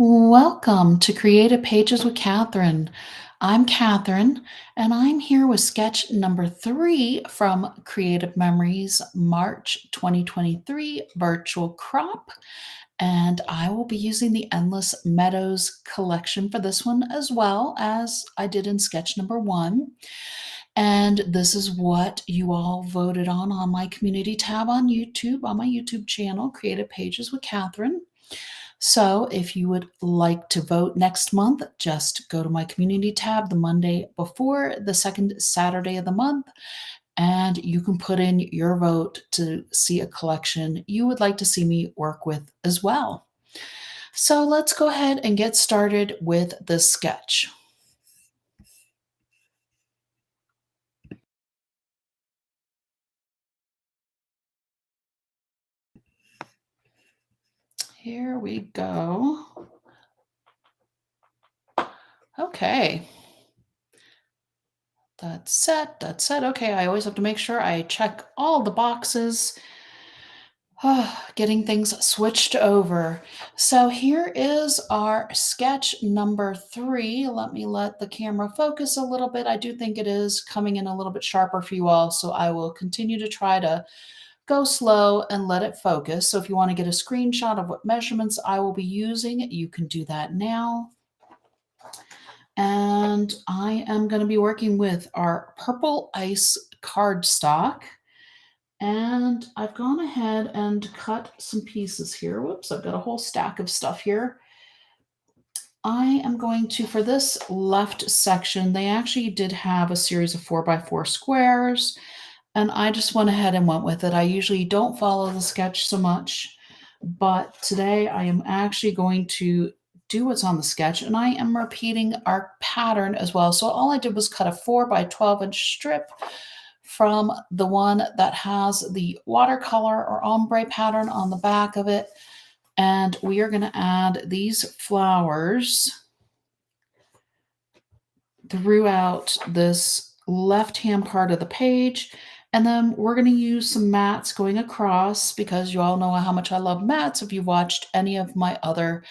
Welcome to Creative Pages with Catherine. I'm Catherine, and I'm here with sketch number 3 from Creative Memories March 2023 Virtual Crop. And I will be using the Endless Meadows collection for this one as well as I did in sketch number 1. And this is what you all voted on my community tab on YouTube, on my YouTube channel, Creative Pages with Catherine. So if you would like to vote next month, just go to my community tab the Monday before the second Saturday of the month, and you can put in your vote to see a collection you would like to see me work with as well. So let's go ahead and get started with this sketch. Here we go. Okay. That's set. That's set. Okay, I always have to make sure I check all the boxes. Getting things switched over. So here is our sketch number 3. Let the camera focus a little bit. I do think it is coming in a little bit sharper for you all, so I will continue to try to go slow and let it focus. So if you want to get a screenshot of what measurements I will be using, you can do that now. And I am going to be working with our purple ice cardstock. And I've gone ahead and cut some pieces here. Whoops, I've got a whole stack of stuff here. I am going to, for this left section, they actually did have a series of 4x4 squares, and I just went ahead and went with it. I usually don't follow the sketch so much, but today I am actually going to do what's on the sketch, and I am repeating our pattern as well. So all I did was cut a 4x12-inch strip from the one that has the watercolor or ombre pattern on the back of it. And we are going to add these flowers throughout this left-hand part of the page. And then we're going to use some mats going across because you all know how much I love mats. If you've watched any of my other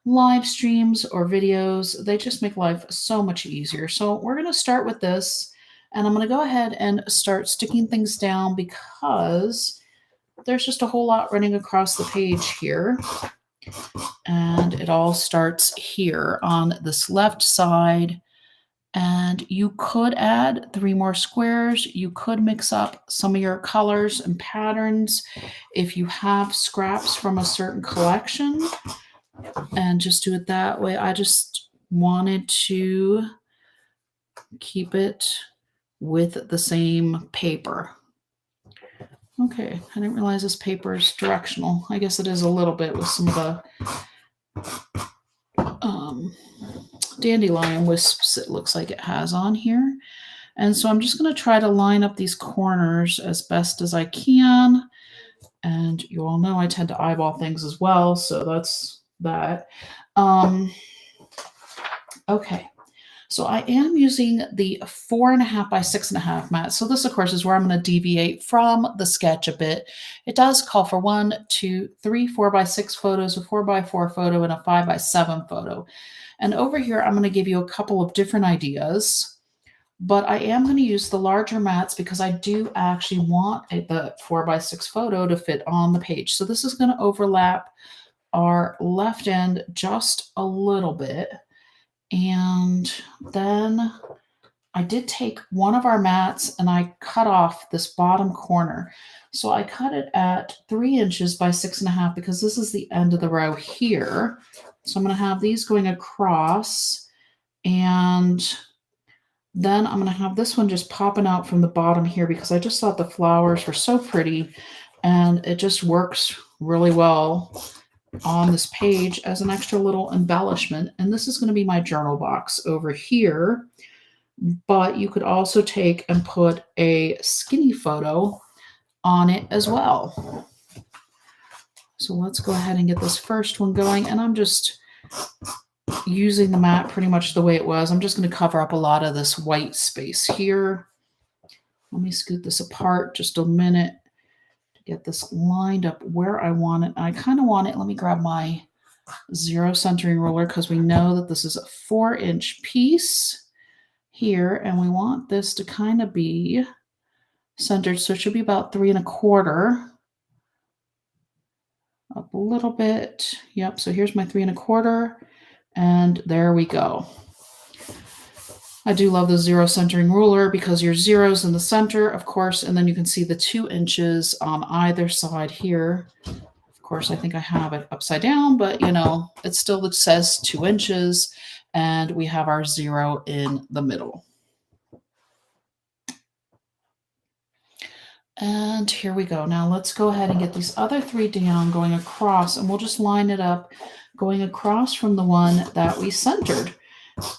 live streams or videos, they just make life so much easier. So we're going to start with this, and I'm going to go ahead and start sticking things down because there's just a whole lot running across the page here. And it all starts here on this left side. And you could add 3 more squares. You could mix up some of your colors and patterns if you have scraps from a certain collection and just do it that way. I just wanted to keep it with the same paper. Okay, I didn't realize this paper is directional. I guess it is a little bit with some of the dandelion wisps it looks like it has on here. And so I'm just going to try to line up these corners as best as I can. And you all know I tend to eyeball things as well, so that's that. Okay, so I am using the 4.5 by 6.5 mat. So this, of course, is where I'm going to deviate from the sketch a bit. It does call for 1, 2, 3 4x6 photos, a 4x4 photo, and a 5x7 photo. And over here, I'm going to give you a couple of different ideas, but I am going to use the larger mats because I do actually want the 4x6 photo to fit on the page. So this is going to overlap our left end just a little bit. And then I did take one of our mats and I cut off this bottom corner. So I cut it at 3 inches by 6.5 because this is the end of the row here. So I'm going to have these going across, and then I'm going to have this one just popping out from the bottom here because I just thought the flowers were so pretty and it just works really well on this page as an extra little embellishment. And this is going to be my journal box over here, but you could also take and put a skinny photo on it as well. So let's go ahead and get this first one going. And I'm just using the mat pretty much the way it was. I'm just going to cover up a lot of this white space here. Let me scoot this apart just a minute to get this lined up where I want it. I kind of want it. Let me grab my zero centering ruler because we know that this is a 4-inch piece here, and we want this to kind of be centered. So it should be about 3 1/4. Up a little bit. Yep. So here's my 3 1/4. And there we go. I do love the zero centering ruler because your zero's in the center, of course, and then you can see the 2 inches on either side here. Of course, I think I have it upside down, but it still says 2 inches, and we have our 0 in the middle. And here we go. Now let's go ahead and get these other 3 down going across, and we'll just line it up going across from the one that we centered,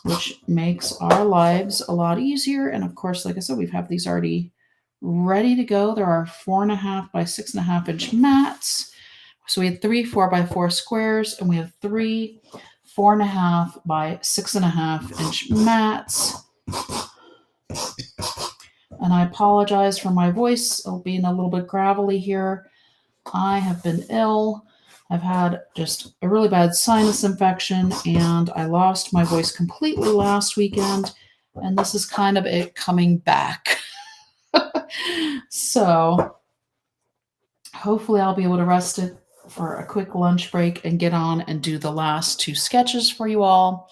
which makes our lives a lot easier. And of course, like I said, we have these already ready to go. There are 4.5 by 6.5 inch mats. So we had 3 4x4 squares, and we have 3 4.5 by 6.5 inch mats. And I apologize for my voice being a little bit gravelly here. I have been ill. I've had just a really bad sinus infection, and I lost my voice completely last weekend, and this is kind of it coming back. So hopefully I'll be able to rest it for a quick lunch break and get on and do the last 2 sketches for you all.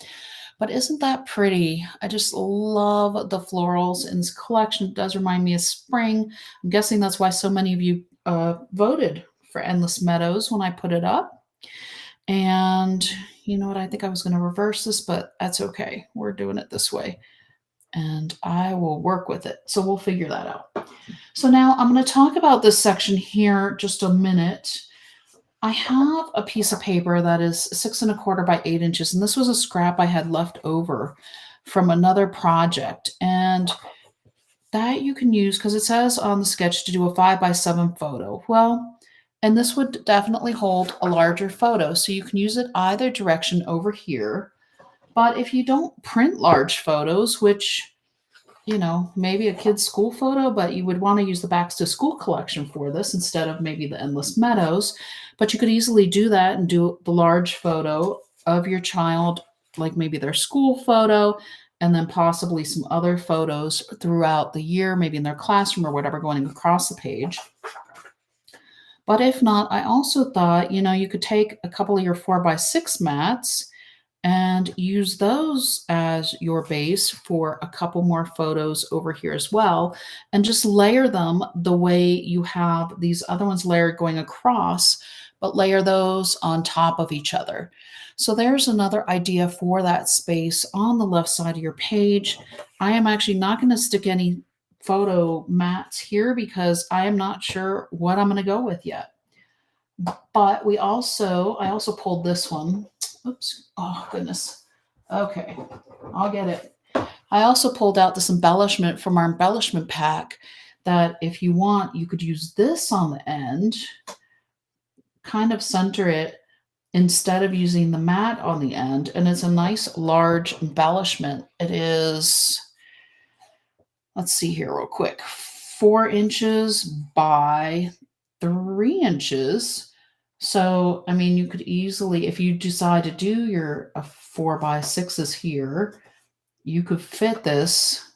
But isn't that pretty? I just love the florals in this collection. It does remind me of spring. I'm guessing that's why so many of you voted for Endless Meadows when I put it up. And you know what? I think I was going to reverse this, but that's okay. We're doing it this way. And I will work with it. So we'll figure that out. So now I'm going to talk about this section here just a minute. I have a piece of paper that is 6 1/4 by 8 inches, and this was a scrap I had left over from another project, and that you can use because it says on the sketch to do a 5 by 7 photo. Well, and this would definitely hold a larger photo, so you can use it either direction over here. But if you don't print large photos, which maybe a kid's school photo, but you would want to use the Backs to School collection for this instead of maybe the Endless Meadows. But you could easily do that and do the large photo of your child, like maybe their school photo, and then possibly some other photos throughout the year, maybe in their classroom or whatever, going across the page. But if not, I also thought, you could take a couple of your 4x6 mats and use those as your base for a couple more photos over here as well, and just layer them the way you have these other ones layered going across, but layer those on top of each other. So there's another idea for that space on the left side of your page. I am actually not going to stick any photo mats here because I am not sure what I'm going to go with yet. But I also pulled this one. Oops. Oh, goodness. Okay. I'll get it. I also pulled out this embellishment from our embellishment pack that if you want, you could use this on the end, kind of center it instead of using the mat on the end. And it's a nice large embellishment. It is, let's see here real quick, 4 inches by 3 inches. So, I mean, you could easily, if you decide to do your 4x6s here, you could fit this.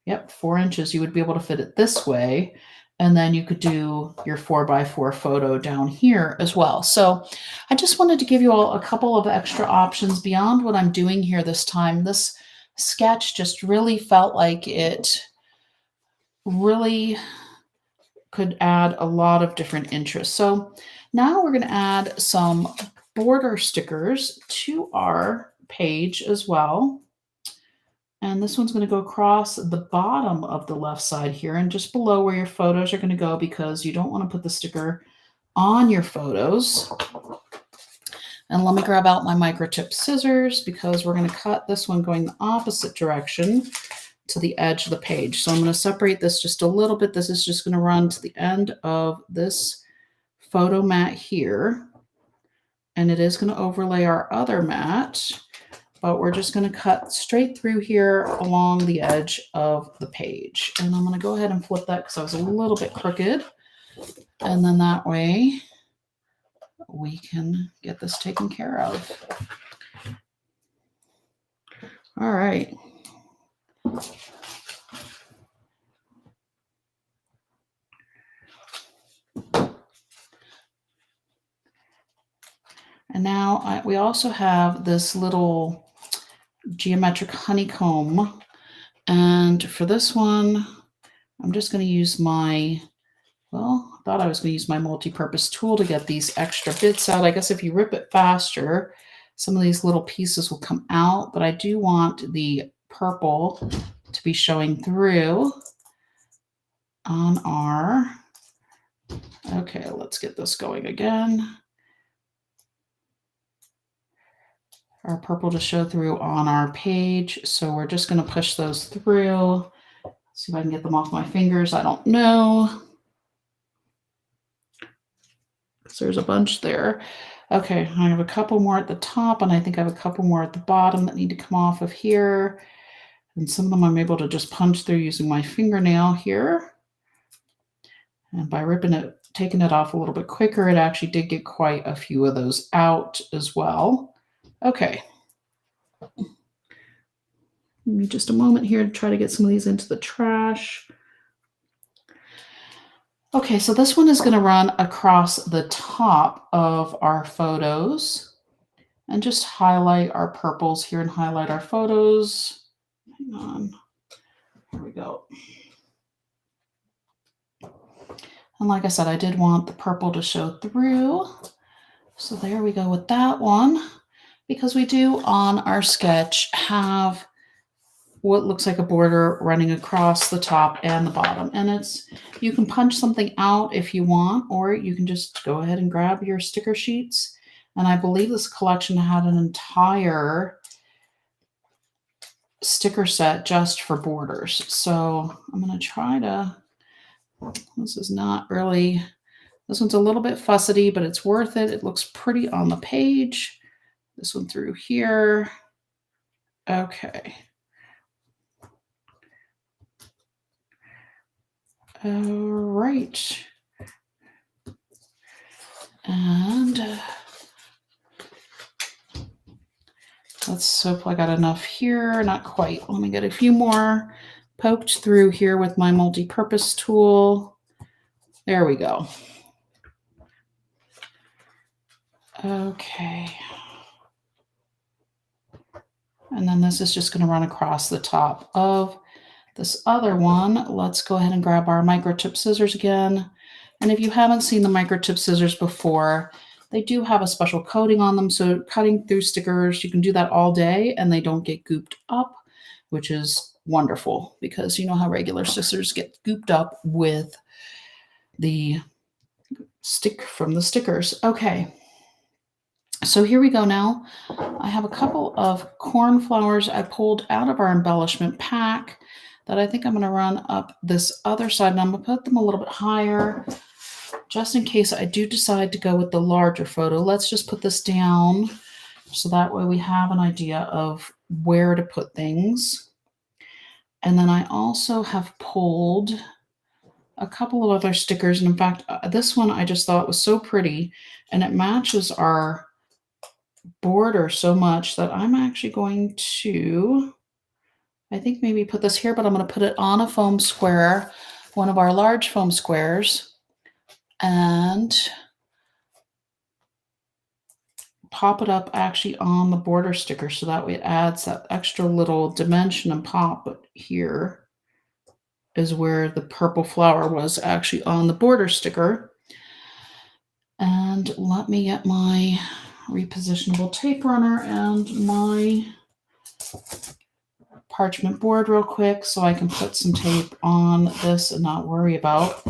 Yep, 4 inches. You would be able to fit it this way. And then you could do your 4x4 photo down here as well. So I just wanted to give you all a couple of extra options beyond what I'm doing here this time. This sketch just really felt like it really could add a lot of different interests. So now we're going to add some border stickers to our page as well. And this one's going to go across the bottom of the left side here and just below where your photos are going to go, because you don't want to put the sticker on your photos. And let me grab out my microchip scissors because we're going to cut this one going the opposite direction to the edge of the page. So I'm going to separate this just a little bit. This is just going to run to the end of this photo mat here. And it is going to overlay our other mat, but we're just going to cut straight through here along the edge of the page. And I'm going to go ahead and flip that because I was a little bit crooked. And then that way, we can get this taken care of. All right. And now we also have this little geometric honeycomb. And for this one, I'm just going to use my, well, I thought I was going to use my multi-purpose tool to get these extra bits out. I guess if you rip it faster, some of these little pieces will come out, but I do want the purple to be showing through on our, okay, let's get this going again. Our purple to show through on our page. So we're just going to push those through. See if I can get them off my fingers. I don't know. Because there's a bunch there. Okay, I have a couple more at the top, and I think I have a couple more at the bottom that need to come off of here. And some of them I'm able to just punch through using my fingernail here. And by ripping it, taking it off a little bit quicker, it actually did get quite a few of those out as well. Okay. Give me just a moment here to try to get some of these into the trash. Okay, so this one is going to run across the top of our photos and just highlight our purples here and highlight our photos. Hang on. Here we go. And like I said, I did want the purple to show through. So there we go with that one. Because we do on our sketch have what looks like a border running across the top and the bottom. And it's, you can punch something out if you want, or you can just go ahead and grab your sticker sheets. And I believe this collection had an entire sticker set just for borders. So I'm going to try to, this is not really, this one's a little bit fussy, but it's worth it. It looks pretty on the page. This one through here. Okay. All right. And let's hope I got enough here. Not quite. Let me get a few more poked through here with my multi-purpose tool. There we go. Okay. And then this is just going to run across the top of this other one. Let's go ahead and grab our microchip scissors again. And if you haven't seen the microchip scissors before, they do have a special coating on them. So cutting through stickers, you can do that all day and they don't get gooped up, which is wonderful because you know how regular scissors get gooped up with the stick from the stickers. Okay. So here we go now. I have a couple of cornflowers I pulled out of our embellishment pack that I think I'm going to run up this other side. And I'm going to put them a little bit higher just in case I do decide to go with the larger photo. Let's just put this down so that way we have an idea of where to put things. And then I also have pulled a couple of other stickers. And in fact, this one I just thought was so pretty and it matches our border so much that I'm actually going to, I think maybe put this here, but I'm going to put it on a foam square, one of our large foam squares, and pop it up actually on the border sticker so that way it adds that extra little dimension and pop. But here is where the purple flower was actually on the border sticker. And let me get my repositionable tape runner and my parchment board real quick so I can put some tape on this and not worry about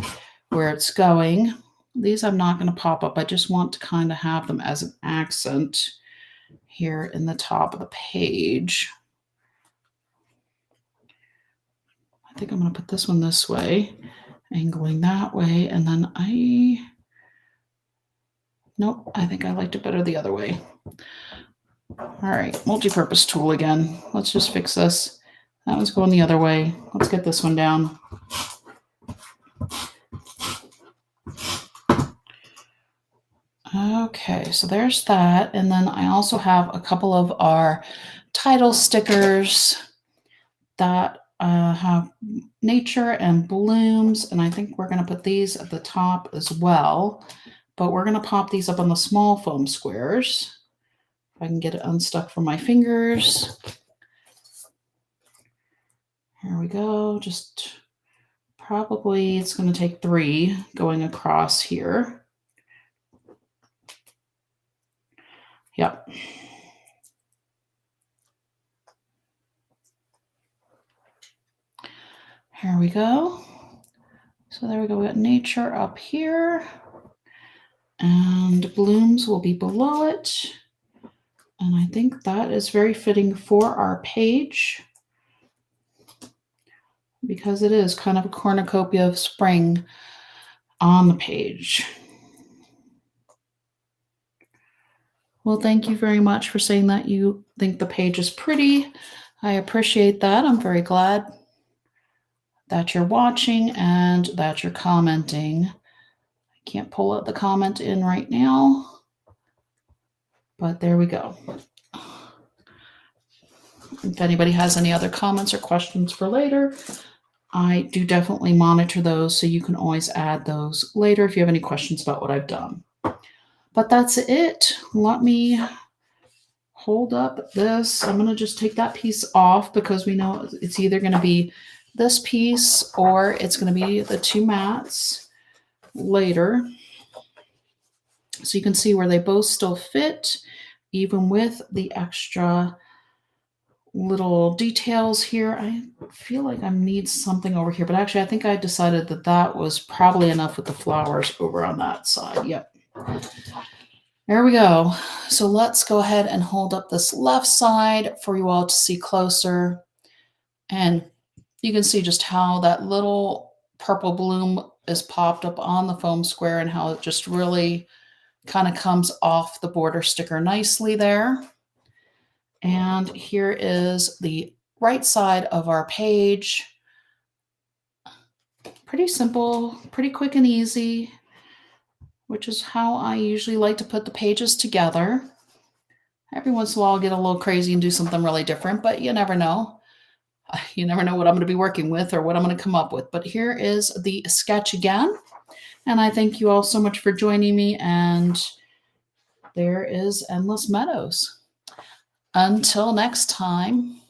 where it's going. These I'm not going to pop up. I just want to kind of have them as an accent here in the top of the page. I think I'm going to put this one this way, angling that way, and then nope, I think I liked it better the other way. All right, multi-purpose tool again. Let's just fix this. That one's going the other way. Let's get this one down. Okay, so there's that. And then I also have a couple of our title stickers that have nature and blooms. And I think we're going to put these at the top as well. But we're going to pop these up on the small foam squares. If I can get it unstuck from my fingers. Here we go. Just probably it's going to take 3 going across here. Yep. Here we go. So there we go. We got nature up here. And blooms will be below it. And I think that is very fitting for our page because it is kind of a cornucopia of spring on the page. Well, thank you very much for saying that you think the page is pretty. I appreciate that. I'm very glad that you're watching and that you're commenting. I can't pull out the comment in right now, but there we go. If anybody has any other comments or questions for later, I do definitely monitor those, so you can always add those later if you have any questions about what I've done. But that's it. Let me hold up this. I'm going to just take that piece off because we know it's either going to be this piece or it's going to be the 2 mats later. So you can see where they both still fit, even with the extra little details here. I feel like I need something over here, but actually I think I decided that that was probably enough with the flowers over on that side. Yep. There we go. So let's go ahead and hold up this left side for you all to see closer. And you can see just how that little purple bloom is popped up on the foam square and how it just really kind of comes off the border sticker nicely there. And here is the right side of our page. Pretty simple, pretty quick and easy, which is how I usually like to put the pages together. Every once in a while I'll get a little crazy and do something really different, but you never know. You never know what I'm going to be working with or what I'm going to come up with. But here is the sketch again. And I thank you all so much for joining me. And there is Endless Meadows. Until next time.